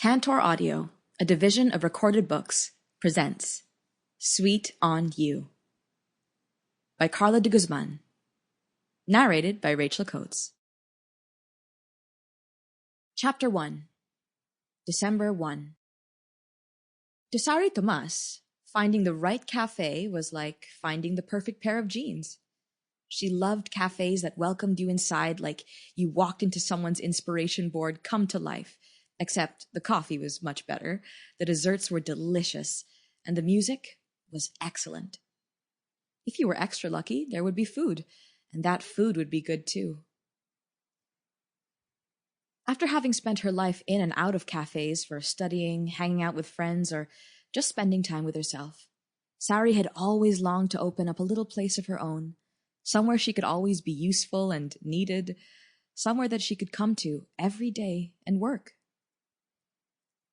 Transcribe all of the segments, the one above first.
Tantor Audio, a division of Recorded Books, presents Sweet on You by Carla De Guzman. Narrated by Rachel Coates. Chapter 1. December 1. To Sari Tomas, finding the right cafe was like finding the perfect pair of jeans. She loved cafes that welcomed you inside like you walked into someone's inspiration board come to life. Except the coffee was much better, the desserts were delicious, and the music was excellent. If you were extra lucky, there would be food, and that food would be good too. After having spent her life in and out of cafes for studying, hanging out with friends, or just spending time with herself, Sari had always longed to open up a little place of her own, somewhere she could always be useful and needed, somewhere that she could come to every day and work.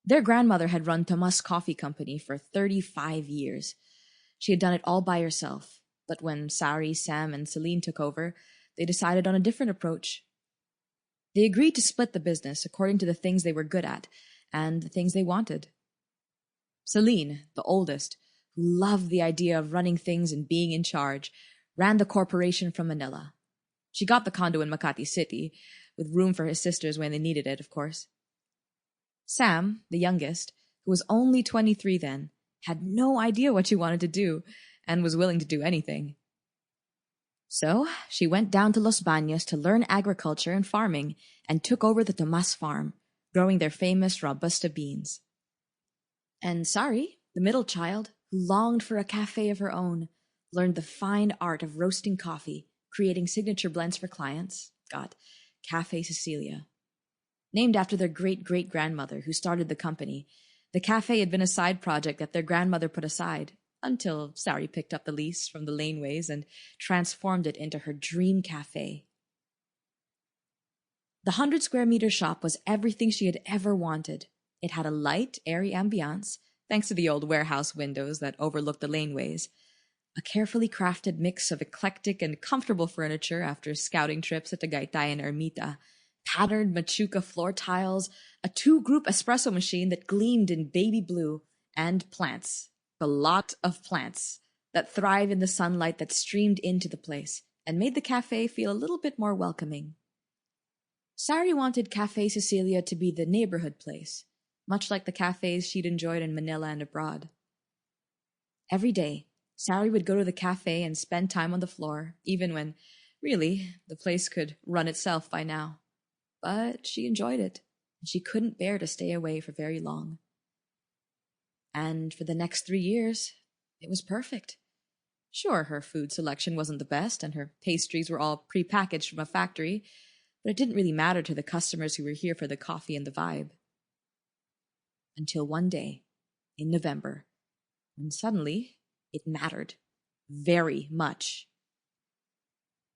Their grandmother had run Tomas Coffee Company for 35 years. She had done it all by herself, but when Sari, Sam, and Celine took over, they decided on a different approach. They agreed to split the business according to the things they were good at and the things they wanted. Celine, the oldest, who loved the idea of running things and being in charge, ran the corporation from Manila. She got the condo in Makati City, with room for his sisters when they needed it, of course. Sam, the youngest, who was only 23 then, had no idea what she wanted to do and was willing to do anything. So she went down to Los Baños to learn agriculture and farming and took over the Tomas farm, growing their famous Robusta beans. And Sari, the middle child, who longed for a cafe of her own, learned the fine art of roasting coffee, creating signature blends for clients, got Cafe Cecilia. Named after their great-great-grandmother who started the company, the cafe had been a side project that their grandmother put aside until Sari picked up the lease from the Laneways and transformed it into her dream cafe. The 100-square-meter shop was everything she had ever wanted. It had a light, airy ambiance, thanks to the old warehouse windows that overlooked the Laneways, a carefully crafted mix of eclectic and comfortable furniture after scouting trips at Tagaytay and Ermita, patterned machuca floor tiles, a 2-group espresso machine that gleamed in baby blue, and plants, a lot of plants that thrive in the sunlight that streamed into the place and made the cafe feel a little bit more welcoming. Sari wanted Cafe Cecilia to be the neighborhood place, much like the cafes she'd enjoyed in Manila and abroad. Every day, Sari would go to the cafe and spend time on the floor, even when, really, the place could run itself by now. But she enjoyed it, and she couldn't bear to stay away for very long. And for the next 3 years, it was perfect. Sure, her food selection wasn't the best, and her pastries were all pre-packaged from a factory, but it didn't really matter to the customers who were here for the coffee and the vibe. Until one day, in November, when suddenly it mattered very much.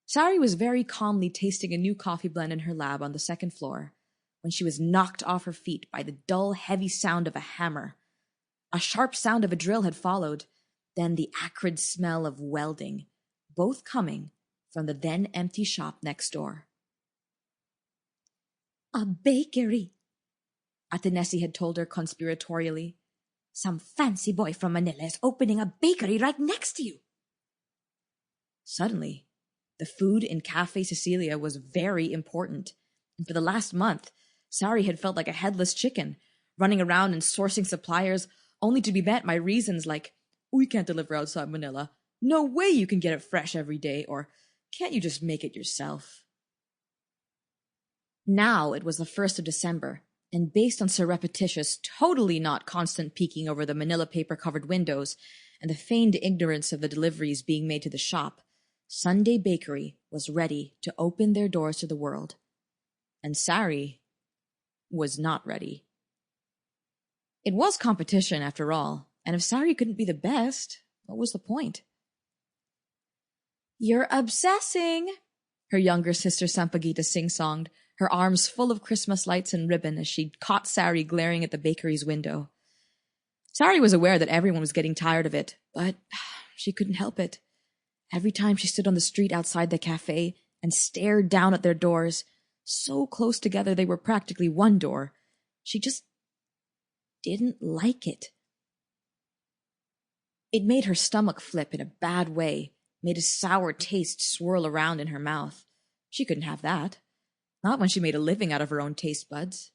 Sari was very calmly tasting a new coffee blend in her lab on the second floor when she was knocked off her feet by the dull, heavy sound of a hammer. A sharp sound of a drill had followed, then the acrid smell of welding, both coming from the then empty shop next door. "A bakery," Ate Nessie had told her conspiratorially. "Some fancy boy from Manila is opening a bakery right next to you." Suddenly, the food in Cafe Cecilia was very important, and for the last month, Sari had felt like a headless chicken, running around and sourcing suppliers only to be met by reasons like, "We can't deliver outside Manila. No way you can get it fresh every day," or "Can't you just make it yourself?" Now it was the 1st of December, and based on surreptitious, totally not constant peeking over the Manila paper-covered windows and the feigned ignorance of the deliveries being made to the shop, Sunday Bakery was ready to open their doors to the world. And Sari was not ready. It was competition, after all, and if Sari couldn't be the best, what was the point? "You're obsessing," her younger sister Sampaguita sing-songed, her arms full of Christmas lights and ribbon as she caught Sari glaring at the bakery's window. Sari was aware that everyone was getting tired of it, but she couldn't help it. Every time she stood on the street outside the cafe and stared down at their doors, so close together they were practically one door, she just didn't like it. It made her stomach flip in a bad way, made a sour taste swirl around in her mouth. She couldn't have that. Not when she made a living out of her own taste buds.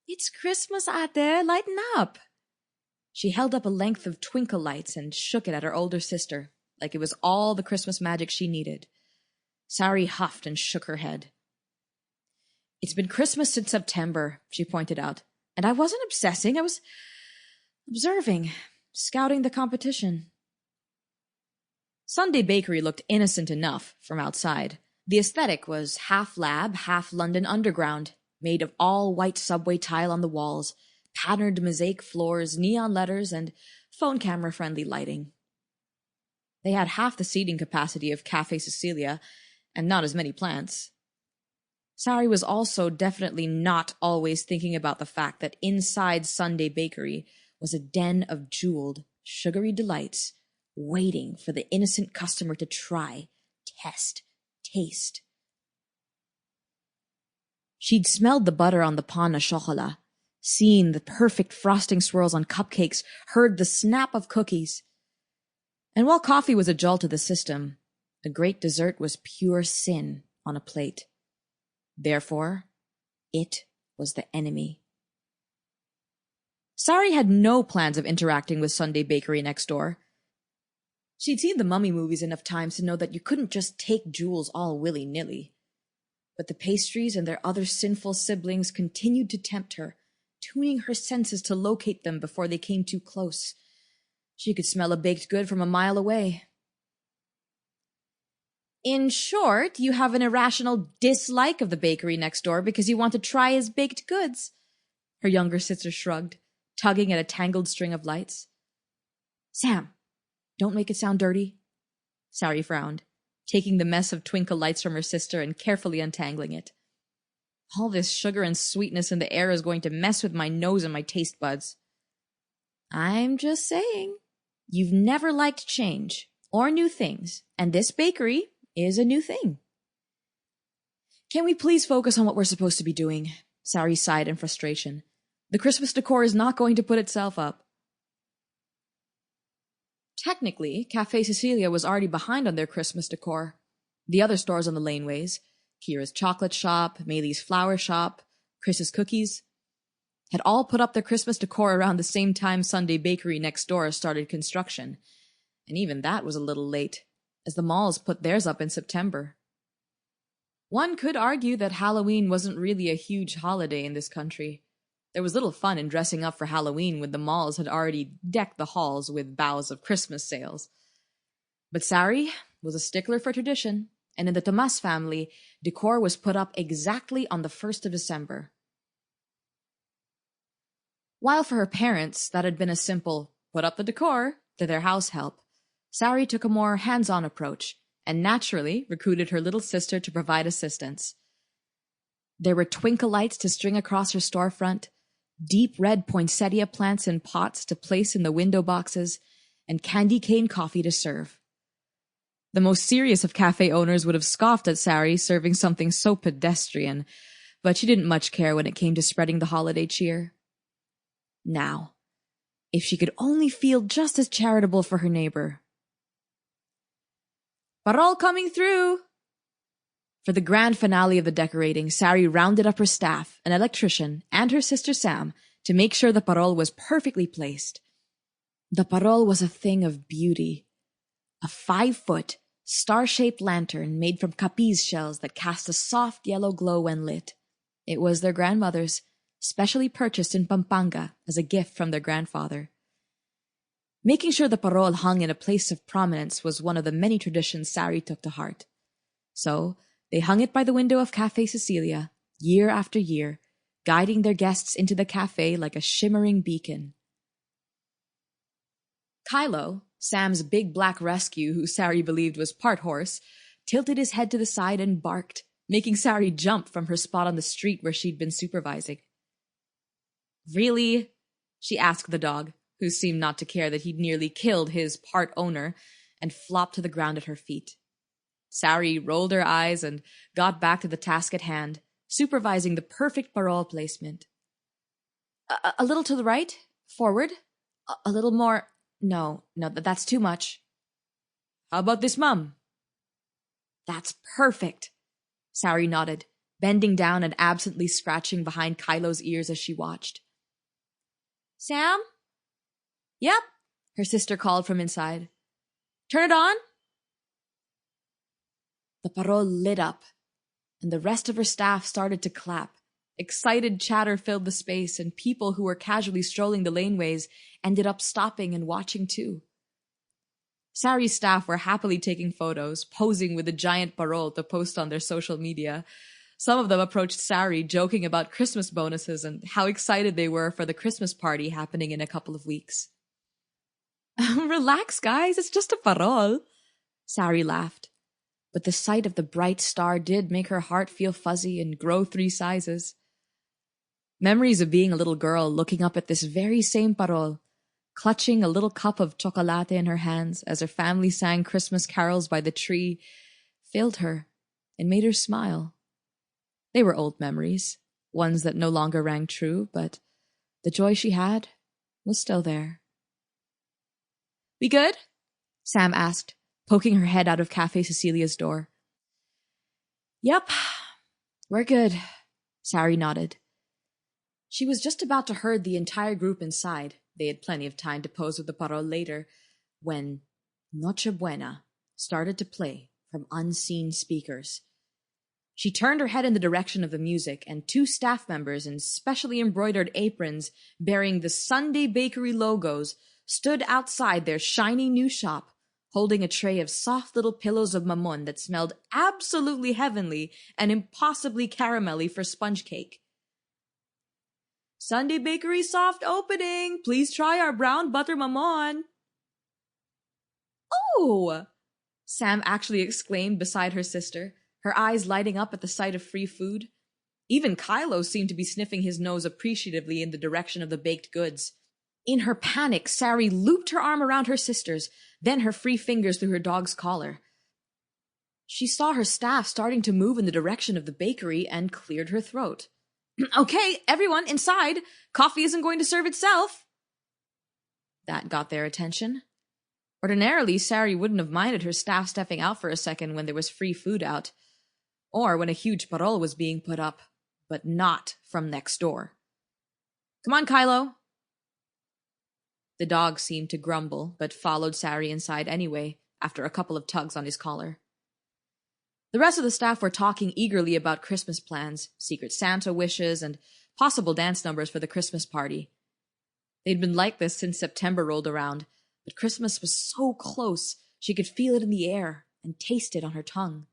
It's Christmas, Ate. Lighten up. She held up a length of twinkle lights and shook it at her older sister, like it was all the Christmas magic she needed. Sari huffed and shook her head. It's been Christmas since September, she pointed out, and I wasn't obsessing. I was observing, scouting the competition. Sunday Bakery looked innocent enough from outside. The aesthetic was half lab, half London Underground, made of all white subway tile on the walls, patterned mosaic floors, neon letters, and phone camera-friendly lighting. They had half the seating capacity of Cafe Cecilia, and not as many plants. Sari was also definitely not always thinking about the fact that inside Sunday Bakery was a den of jeweled, sugary delights, waiting for the innocent customer to try, test, taste. She'd smelled the butter on the pain au chocolat, seen the perfect frosting swirls on cupcakes, heard the snap of cookies. And while coffee was a jolt to the system, a great dessert was pure sin on a plate. Therefore, it was the enemy. Sari had no plans of interacting with Sunday Bakery next door. She'd seen the Mummy movies enough times to know that you couldn't just take jewels all willy-nilly. But the pastries and their other sinful siblings continued to tempt her, tuning her senses to locate them before they came too close. She could smell a baked good from a mile away. In short, you have an irrational dislike of the bakery next door because you want to try his baked goods. Her younger sister shrugged, tugging at a tangled string of lights. Sam, don't make it sound dirty. Sari frowned, taking the mess of twinkle lights from her sister and carefully untangling it. All this sugar and sweetness in the air is going to mess with my nose and my taste buds. I'm just saying. You've never liked change or new things, and this bakery is a new thing. Can we please focus on what we're supposed to be doing? Sari sighed in frustration. The Christmas decor is not going to put itself up. Technically, Cafe Cecilia was already behind on their Christmas decor. The other stores on the Laneways, Kira's Chocolate Shop, Maylee's Flower Shop, Chris's Cookies, had all put up their Christmas decor around the same time Sunday Bakery next door started construction. And even that was a little late, as the malls put theirs up in September. One could argue that Halloween wasn't really a huge holiday in this country. There was little fun in dressing up for Halloween when the malls had already decked the halls with boughs of Christmas sales. But Sari was a stickler for tradition, and in the Tomas family, decor was put up exactly on the 1st of December. While for her parents, that had been a simple put up the decor to their house help, Sari took a more hands-on approach and naturally recruited her little sister to provide assistance. There were twinkle lights to string across her storefront, deep red poinsettia plants in pots to place in the window boxes, and candy cane coffee to serve. The most serious of cafe owners would have scoffed at Sari serving something so pedestrian, but she didn't much care when it came to spreading the holiday cheer. Now, if she could only feel just as charitable for her neighbor. Parol coming through! For the grand finale of the decorating, Sari rounded up her staff, an electrician, and her sister Sam to make sure the parol was perfectly placed. The parol was a thing of beauty. A 5-foot, star-shaped lantern made from capiz shells that cast a soft yellow glow when lit. It was their grandmother's, specially purchased in Pampanga as a gift from their grandfather. Making sure the parol hung in a place of prominence was one of the many traditions Sari took to heart. So, they hung it by the window of Cafe Cecilia, year after year, guiding their guests into the cafe like a shimmering beacon. Kylo, Sam's big black rescue, who Sari believed was part horse, tilted his head to the side and barked, making Sari jump from her spot on the street where she'd been supervising. Really? She asked the dog, who seemed not to care that he'd nearly killed his part owner, and flopped to the ground at her feet. Sari rolled her eyes and got back to the task at hand, supervising the perfect parol placement. A little to the right? Forward? A little more... No, that's too much. How about this, Mum? That's perfect. Sari nodded, bending down and absently scratching behind Kylo's ears as she watched. Sam? Yep, her sister called from inside. Turn it on? The parole lit up, and the rest of her staff started to clap. Excited chatter filled the space, and people who were casually strolling the laneways ended up stopping and watching too. Sari's staff were happily taking photos, posing with a giant parole to post on their social media. Some of them approached Sari, joking about Christmas bonuses and how excited they were for the Christmas party happening in a couple of weeks. Relax, guys, it's just a parole. Sari laughed. But the sight of the bright star did make her heart feel fuzzy and grow 3 sizes. Memories of being a little girl looking up at this very same parole, clutching a little cup of chocolate in her hands as her family sang Christmas carols by the tree, filled her and made her smile. They were old memories, ones that no longer rang true, but the joy she had was still there. We good? Sam asked, poking her head out of Cafe Cecilia's door. Yep, we're good, Sari nodded. She was just about to herd the entire group inside. They had plenty of time to pose with the parole later, when Noche Buena started to play from unseen speakers. She turned her head in the direction of the music, and 2 staff members in specially embroidered aprons bearing the Sunday Bakery logos stood outside their shiny new shop, holding a tray of soft little pillows of mamon that smelled absolutely heavenly and impossibly caramelly for sponge cake. Sunday Bakery soft opening! Please try our brown butter mamon! Oh! Sam actually exclaimed beside her sister, her eyes lighting up at the sight of free food. Even Kylo seemed to be sniffing his nose appreciatively in the direction of the baked goods. In her panic, Sari looped her arm around her sister's, then her free fingers through her dog's collar. She saw her staff starting to move in the direction of the bakery and cleared her throat. Okay, everyone, inside! Coffee isn't going to serve itself! That got their attention. Ordinarily, Sari wouldn't have minded her staff stepping out for a second when there was free food out, or when a huge parole was being put up, but not from next door. Come on, Kylo! The dog seemed to grumble, but followed Sari inside anyway, after a couple of tugs on his collar. The rest of the staff were talking eagerly about Christmas plans, Secret Santa wishes, and possible dance numbers for the Christmas party. They'd been like this since September rolled around, but Christmas was so close she could feel it in the air and taste it on her tongue.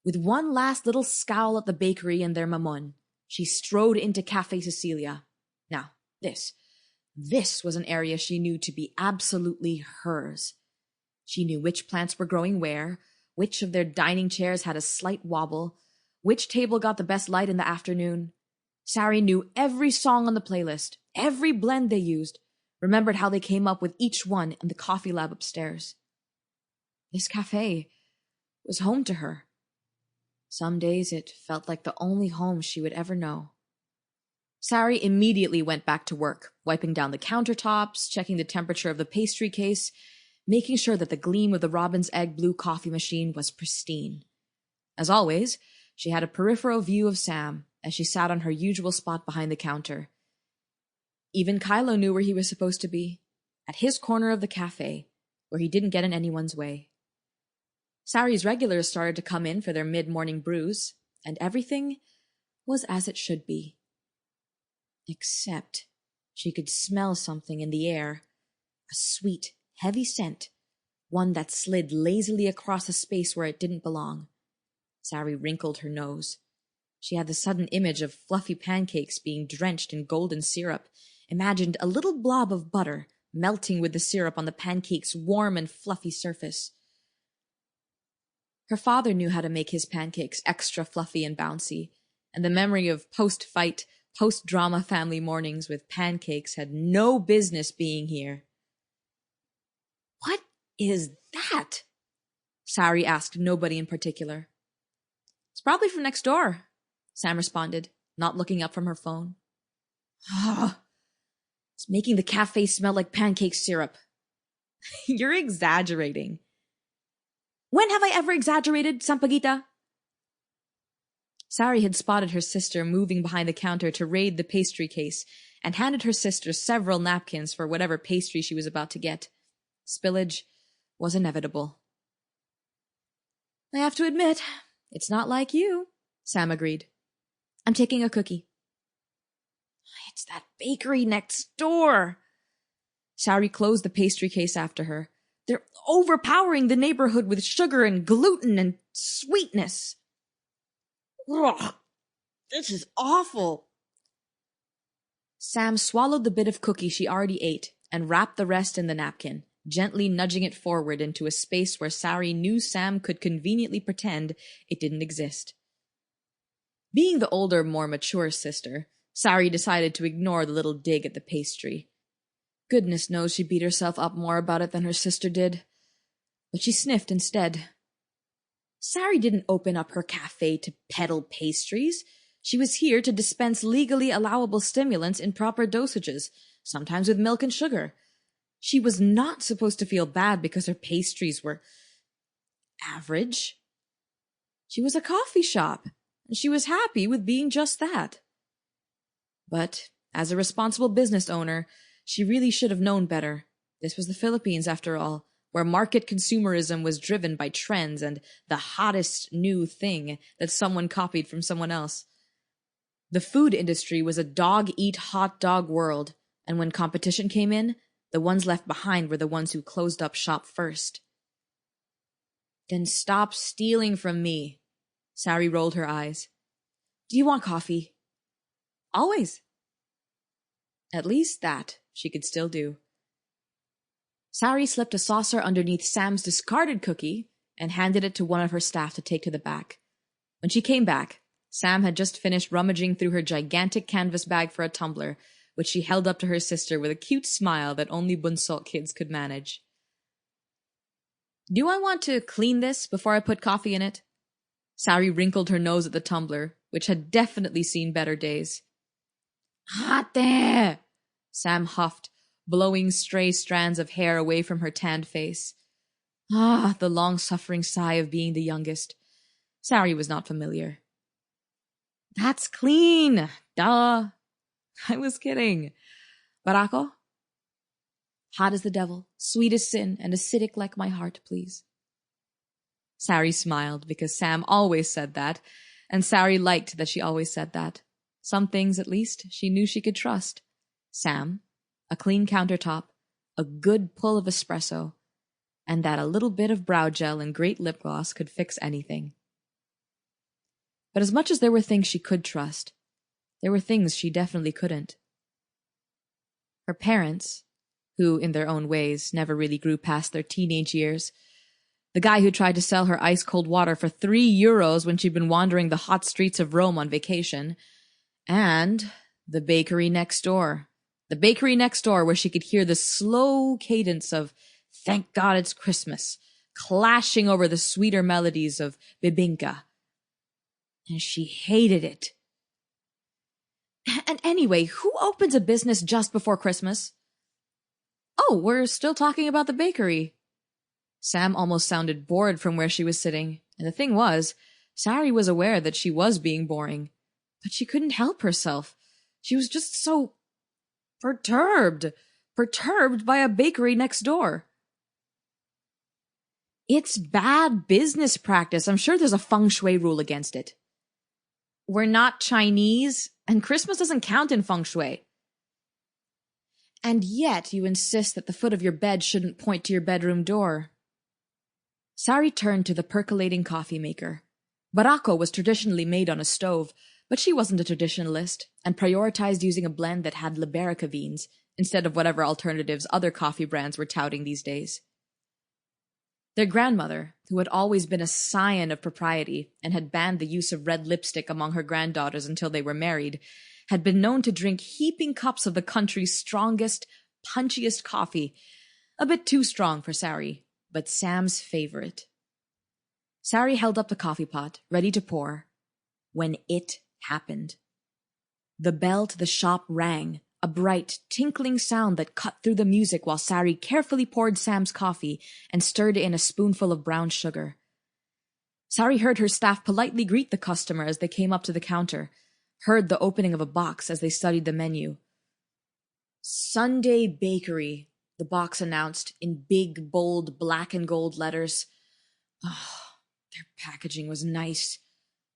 With one last little scowl at the bakery and their mamon, she strode into Cafe Cecilia. Now, this was an area she knew to be absolutely hers. She knew which plants were growing where, which of their dining chairs had a slight wobble, which table got the best light in the afternoon. Sari knew every song on the playlist, every blend they used, remembered how they came up with each one in the coffee lab upstairs. This cafe was home to her. Some days it felt like the only home she would ever know. Sari immediately went back to work, wiping down the countertops, checking the temperature of the pastry case, making sure that the gleam of the robin's egg blue coffee machine was pristine. As always, she had a peripheral view of Sam as she sat on her usual spot behind the counter. Even Kylo knew where he was supposed to be, at his corner of the cafe, where he didn't get in anyone's way. Sari's regulars started to come in for their mid-morning brews, and everything was as it should be. Except she could smell something in the air, a sweet, heavy scent, one that slid lazily across a space where it didn't belong. Sari wrinkled her nose. She had the sudden image of fluffy pancakes being drenched in golden syrup, imagined a little blob of butter melting with the syrup on the pancake's warm and fluffy surface. Her father knew how to make his pancakes extra fluffy and bouncy, and the memory of post-fight, post-drama family mornings with pancakes had no business being here. What is that? Sari asked nobody in particular. It's probably from next door, Sam responded, not looking up from her phone. Ah, it's making the cafe smell like pancake syrup. You're exaggerating. When have I ever exaggerated, Sampaguita? Sari had spotted her sister moving behind the counter to raid the pastry case and handed her sister several napkins for whatever pastry she was about to get. Spillage was inevitable. I have to admit, it's not like you, Sam agreed. I'm taking a cookie. It's that bakery next door. Sari closed the pastry case after her. They're overpowering the neighborhood with sugar and gluten and sweetness. Ugh, this is awful. Sam swallowed the bit of cookie she already ate and wrapped the rest in the napkin, gently nudging it forward into a space where Sari knew Sam could conveniently pretend it didn't exist. Being the older, more mature sister, Sari decided to ignore the little dig at the pastry. Goodness knows she beat herself up more about it than her sister did. But she sniffed instead. Sari didn't open up her cafe to peddle pastries. She was here to dispense legally allowable stimulants in proper dosages, sometimes with milk and sugar. She was not supposed to feel bad because her pastries were average. She was a coffee shop, and she was happy with being just that. But as a responsible business owner, she really should have known better. This was the Philippines, after all, where market consumerism was driven by trends and the hottest new thing that someone copied from someone else. The food industry was a dog-eat-hot-dog world, and when competition came in, the ones left behind were the ones who closed up shop first. Then stop stealing from me. Sari rolled her eyes. Do you want coffee? Always. At least that she could still do. Sari slipped a saucer underneath Sam's discarded cookie and handed it to one of her staff to take to the back. When she came back, Sam had just finished rummaging through her gigantic canvas bag for a tumbler, which she held up to her sister with a cute smile that only Bunsok kids could manage. Do I want to clean this before I put coffee in it? Sari wrinkled her nose at the tumbler, which had definitely seen better days. Hot there! Sam huffed, blowing stray strands of hair away from her tanned face. Ah, the long-suffering sigh of being the youngest. Sari was not familiar. That's clean! Duh! I was kidding. Barako? Hot as the devil, sweet as sin, and acidic like my heart, please. Sari smiled, because Sam always said that, and Sari liked that she always said that. Some things, at least, she knew she could trust. Sam, a clean countertop, a good pull of espresso, and that a little bit of brow gel and great lip gloss could fix anything. But as much as there were things she could trust, there were things she definitely couldn't. Her parents, who, in their own ways, never really grew past their teenage years, the guy who tried to sell her ice-cold water for €3 when she'd been wandering the hot streets of Rome on vacation, and the bakery next door. The bakery next door where she could hear the slow cadence of "Thank God It's Christmas" clashing over the sweeter melodies of bibinka. And she hated it. And anyway, who opens a business just before Christmas? Oh, we're still talking about the bakery. Sam almost sounded bored from where she was sitting, and the thing was, Sari was aware that she was being boring. But she couldn't help herself. She was just so perturbed by a bakery next door. It's bad business practice. I'm sure there's a feng shui rule against it. We're not Chinese, and Christmas doesn't count in feng shui. And yet you insist that the foot of your bed shouldn't point to your bedroom door. Sari turned to the percolating coffee maker. Barako was traditionally made on a stove, but she wasn't a traditionalist and prioritized using a blend that had Liberica beans instead of whatever alternatives other coffee brands were touting these days. Their grandmother, who had always been a scion of propriety and had banned the use of red lipstick among her granddaughters until they were married, had been known to drink heaping cups of the country's strongest, punchiest coffee, a bit too strong for Sari, but Sam's favorite. Sari held up the coffee pot, ready to pour, when it happened. The bell to the shop rang, a bright, tinkling sound that cut through the music while Sari carefully poured Sam's coffee and stirred in a spoonful of brown sugar. Sari heard her staff politely greet the customer as they came up to the counter, heard the opening of a box as they studied the menu. Sunday Bakery, the box announced in big, bold black and gold letters. Oh, their packaging was nice.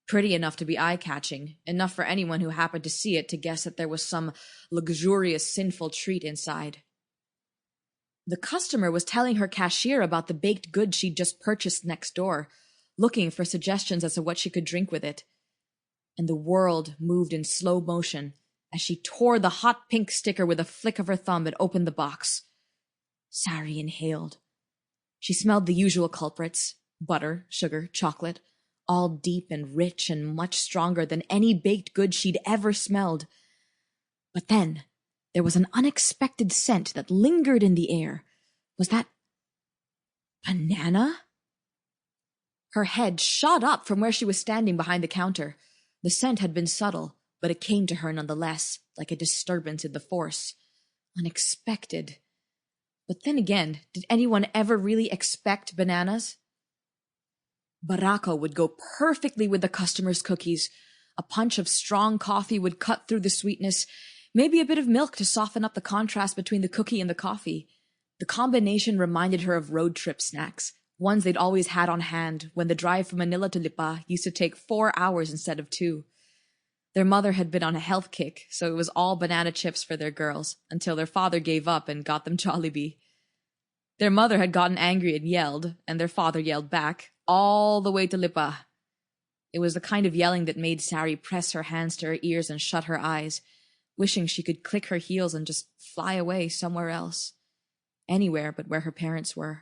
Pretty enough to be eye-catching, enough for anyone who happened to see it to guess that there was some luxurious, sinful treat inside. The customer was telling her cashier about the baked goods she'd just purchased next door, looking for suggestions as to what she could drink with it. And the world moved in slow motion as she tore the hot pink sticker with a flick of her thumb and opened the box. Sari inhaled. She smelled the usual culprits: butter, sugar, chocolate, all deep and rich and much stronger than any baked good she'd ever smelled. But then there was an unexpected scent that lingered in the air. Was that banana? Her head shot up from where she was standing behind the counter. The scent had been subtle, but it came to her nonetheless, like a disturbance in the force. Unexpected. But then again, did anyone ever really expect bananas? Barako would go perfectly with the customer's cookies. A punch of strong coffee would cut through the sweetness, maybe a bit of milk to soften up the contrast between the cookie and the coffee. The combination reminded her of road trip snacks, ones they'd always had on hand when the drive from Manila to Lipa used to take 4 hours instead of 2. Their mother had been on a health kick, so it was all banana chips for their girls, until their father gave up and got them Jollibee. Their mother had gotten angry and yelled, and their father yelled back, all the way to Lipa. It was the kind of yelling that made Sari press her hands to her ears and shut her eyes, wishing she could click her heels and just fly away somewhere else. Anywhere but where her parents were.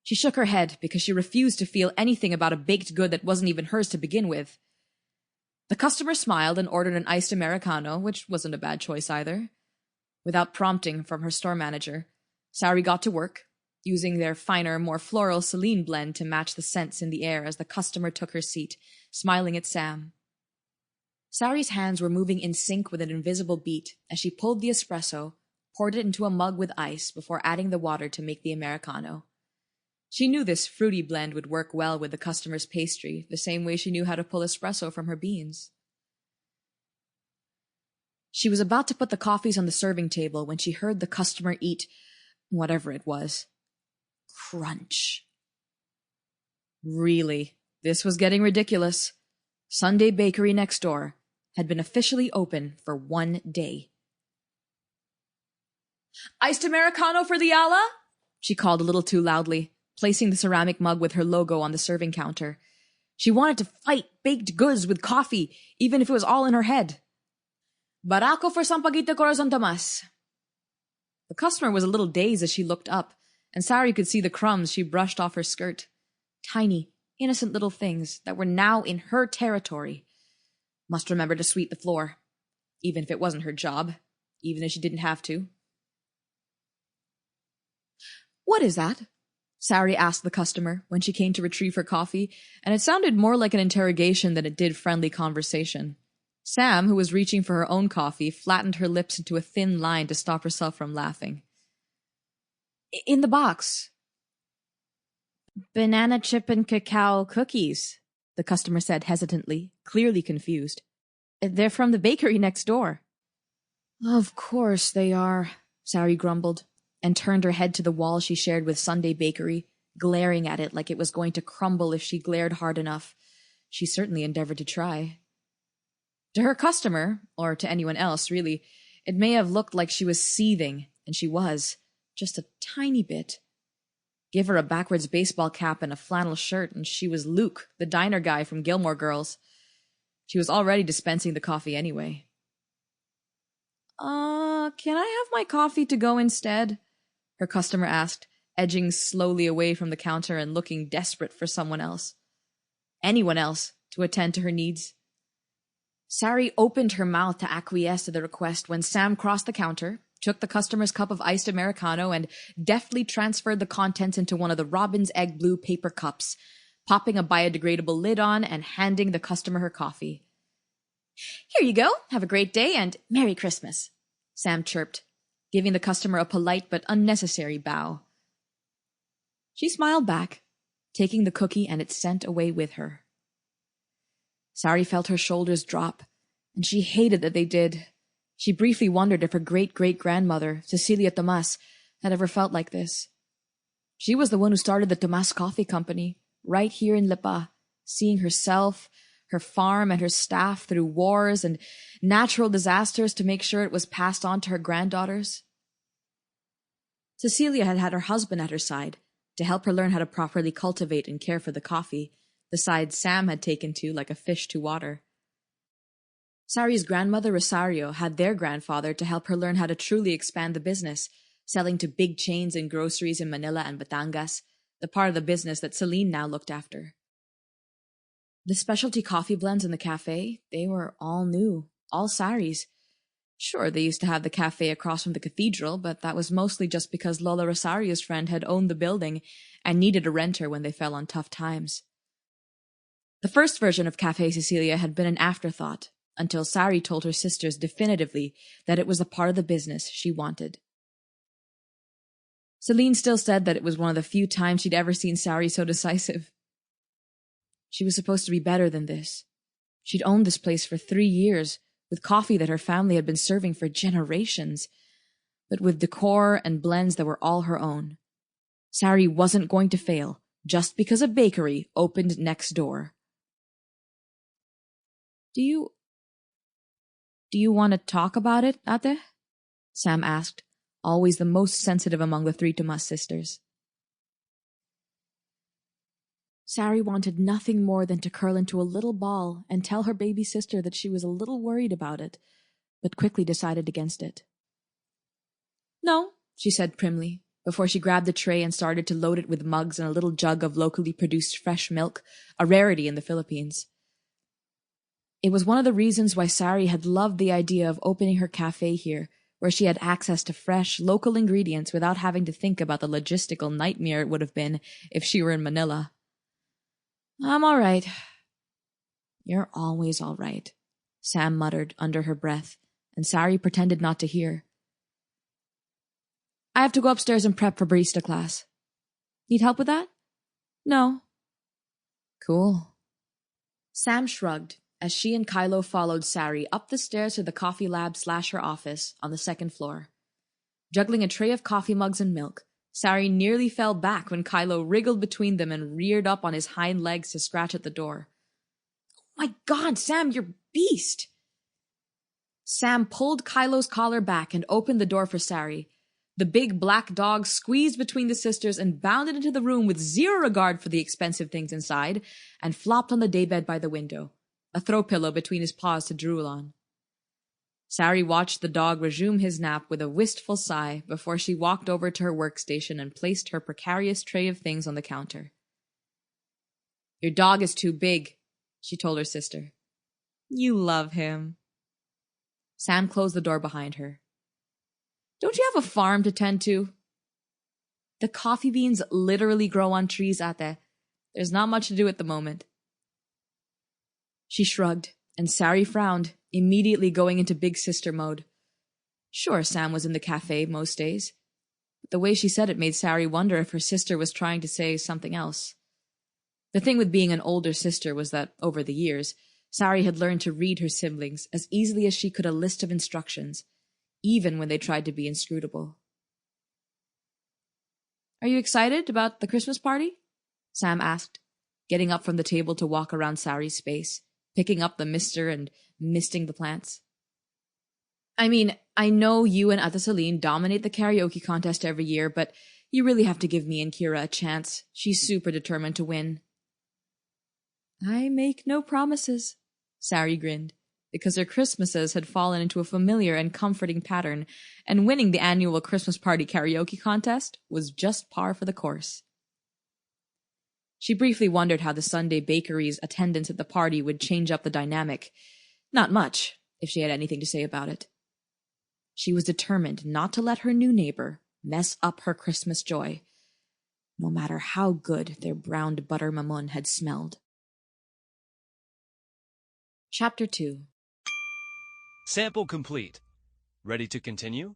She shook her head because she refused to feel anything about a baked good that wasn't even hers to begin with. The customer smiled and ordered an iced Americano, which wasn't a bad choice either. Without prompting from her store manager, Sari got to work, using their finer, more floral Celine blend to match the scents in the air as the customer took her seat, smiling at Sam. Sari's hands were moving in sync with an invisible beat as she pulled the espresso, poured it into a mug with ice before adding the water to make the Americano. She knew this fruity blend would work well with the customer's pastry, the same way she knew how to pull espresso from her beans. She was about to put the coffees on the serving table when she heard the customer eat whatever it was. Crunch. Really, this was getting ridiculous. Sunday Bakery next door had been officially open for 1 day. Iced Americano for the Ala? She called a little too loudly, placing the ceramic mug with her logo on the serving counter. She wanted to fight baked goods with coffee, even if it was all in her head. Barako for Sampaguita Corazon Tomas. The customer was a little dazed as she looked up, and Sari could see the crumbs she brushed off her skirt. Tiny, innocent little things that were now in her territory. Must remember to sweep the floor, even if it wasn't her job, even if she didn't have to. What is that? Sari asked the customer when she came to retrieve her coffee, and it sounded more like an interrogation than it did friendly conversation. Sam, who was reaching for her own coffee, flattened her lips into a thin line to stop herself from laughing. In the box. Banana chip and cacao cookies, the customer said hesitantly, clearly confused. They're from the bakery next door. Of course they are, Sari grumbled, and turned her head to the wall she shared with Sunday Bakery, glaring at it like it was going to crumble if she glared hard enough. She certainly endeavored to try. To her customer, or to anyone else, really, it may have looked like she was seething, and she was, just a tiny bit. Give her a backwards baseball cap and a flannel shirt, and she was Luke, the diner guy from Gilmore Girls. She was already dispensing the coffee anyway. Can I have my coffee to go instead? Her customer asked, edging slowly away from the counter and looking desperate for someone else. Anyone else to attend to her needs. Sari opened her mouth to acquiesce to the request when Sam crossed the counter, took the customer's cup of iced Americano, and deftly transferred the contents into one of the robin's egg blue paper cups, popping a biodegradable lid on and handing the customer her coffee. Here you go. Have a great day and Merry Christmas, Sam chirped, giving the customer a polite but unnecessary bow. She smiled back, taking the cookie and its scent away with her. Sari felt her shoulders drop, and she hated that they did. She briefly wondered if her great-great-grandmother, Cecilia Tomas, had ever felt like this. She was the one who started the Tomas Coffee Company, right here in Lipa, seeing herself, her farm, and her staff through wars and natural disasters to make sure it was passed on to her granddaughters. Cecilia had had her husband at her side to help her learn how to properly cultivate and care for the coffee, the side Sam had taken to like a fish to water. Sari's grandmother Rosario had their grandfather to help her learn how to truly expand the business, selling to big chains and groceries in Manila and Batangas, the part of the business that Celine now looked after. The specialty coffee blends in the cafe, they were all new, all Sari's. Sure, they used to have the cafe across from the cathedral, but that was mostly just because Lola Rosario's friend had owned the building and needed a renter when they fell on tough times. The first version of Cafe Cecilia had been an afterthought, until Sari told her sisters definitively that it was a part of the business she wanted. Celine still said that it was one of the few times she'd ever seen Sari so decisive. She was supposed to be better than this. She'd owned this place for 3 years, with coffee that her family had been serving for generations, but with decor and blends that were all her own. Sari wasn't going to fail just because a bakery opened next door. Do you want to talk about it, Ate? Sam asked, always the most sensitive among the 3 Tomas sisters. Sari wanted nothing more than to curl into a little ball and tell her baby sister that she was a little worried about it, but quickly decided against it. No, she said primly, before she grabbed the tray and started to load it with mugs and a little jug of locally produced fresh milk, a rarity in the Philippines. It was one of the reasons why Sari had loved the idea of opening her cafe here, where she had access to fresh, local ingredients without having to think about the logistical nightmare it would have been if she were in Manila. I'm all right. You're always all right, Sam muttered under her breath, and Sari pretended not to hear. I have to go upstairs and prep for barista class. Need help with that? No. Cool. Sam shrugged as she and Kylo followed Sari up the stairs to the coffee lab / her office on the 2nd floor. Juggling a tray of coffee mugs and milk, Sari nearly fell back when Kylo wriggled between them and reared up on his hind legs to scratch at the door. Oh my God, Sam, you're beast! Sam pulled Kylo's collar back and opened the door for Sari. The big black dog squeezed between the sisters and bounded into the room with zero regard for the expensive things inside and flopped on the daybed by the window, a throw pillow between his paws to drool on. Sari watched the dog resume his nap with a wistful sigh before she walked over to her workstation and placed her precarious tray of things on the counter. Your dog is too big, she told her sister. You love him. Sam closed the door behind her. Don't you have a farm to tend to? The coffee beans literally grow on trees, Ate. There's not much to do at the moment. She shrugged, and Sari frowned, immediately going into big sister mode. Sure, Sam was in the cafe most days, but the way she said it made Sari wonder if her sister was trying to say something else. The thing with being an older sister was that, over the years, Sari had learned to read her siblings as easily as she could a list of instructions, even when they tried to be inscrutable. Are you excited about the Christmas party? Sam asked, getting up from the table to walk around Sari's space, picking up the mister and misting the plants. I mean, I know you and Ate Celine dominate the karaoke contest every year, but you really have to give me and Kira a chance. She's super determined to win. I make no promises, Sari grinned, because her Christmases had fallen into a familiar and comforting pattern, and winning the annual Christmas party karaoke contest was just par for the course. She briefly wondered how the Sunday bakery's attendance at the party would change up the dynamic. Not much, if she had anything to say about it. She was determined not to let her new neighbor mess up her Christmas joy, no matter how good their browned butter mamun had smelled. Chapter 2. Sample complete. Ready to continue?